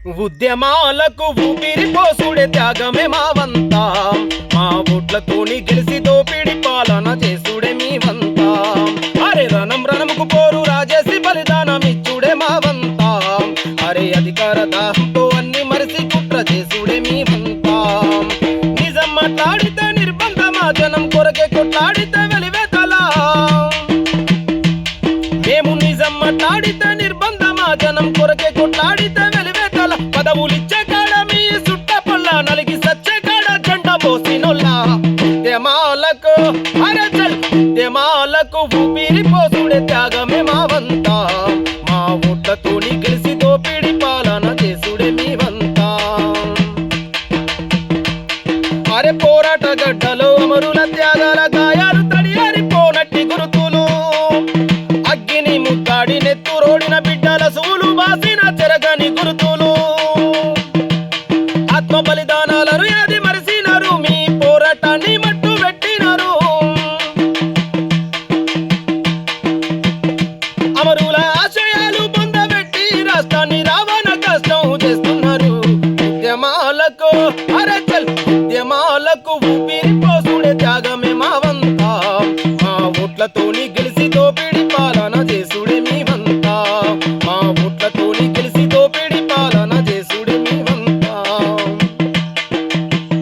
ఉద్యమాలకు ఊపిరి పోసుడే త్యాగమే మా వంతా, మా ఓట్లతోని గెలిసి దోపిడి పాలన చేసుడే మీ వంతా. అరే రణం రణముకు పోరు రాజేసి బలిదానం ఇచ్చుడే మా వంతా. అరే అధికార దాహంతో అన్ని మరిసి కుట్ర చేసుడే మీ వంతా. నిజం మాట్లాడితే నిర్బంధమా, జనం కొరకే కొట్లాడితే వెలివేతలా. మేము నిజం మాట్లాడితే నిర్బంధమా, జనం కొరకే కొట్లాడితే వెలివేతల. పదవులిచ్చే కాడ మీ సుట్ట పొల్ల, నలిగి సచ్చే కాడ జెండ పోసినొల్లా. ఉద్యమాలకు అరచల్ ఉద్యమాలకు ఊపిరి పోసుడే త్యాగమే మా వంతా, మా ఓట్లతోని గెలిసి దోపిడి పాలన చేసుడే మీ వంతా. అరే పోరాట గడ్డలో అమరుల త్యాగాల గాయాలు తడియారి పోనట్టి గురుతులు, అగ్గిని ముక్కాడి నెత్తురోడిన బిడ్డల సూలు బాసిన చెరగని గురుతులు. ఆత్మ బలిదానాలను ఏది మరిసినారు, మీ పోరాటాన్ని మట్టు పెట్టినారు. అమరుల ఆశయాలు పొందబెట్టి రాష్ట్రాన్ని రావణ కష్టం చేస్తున్నారు. ఉద్యమాలకు అరచల్ ఉద్యమాలకు ఊపిరి పోసుడే త్యాగమే మా వంతా, మా ఓట్లతోని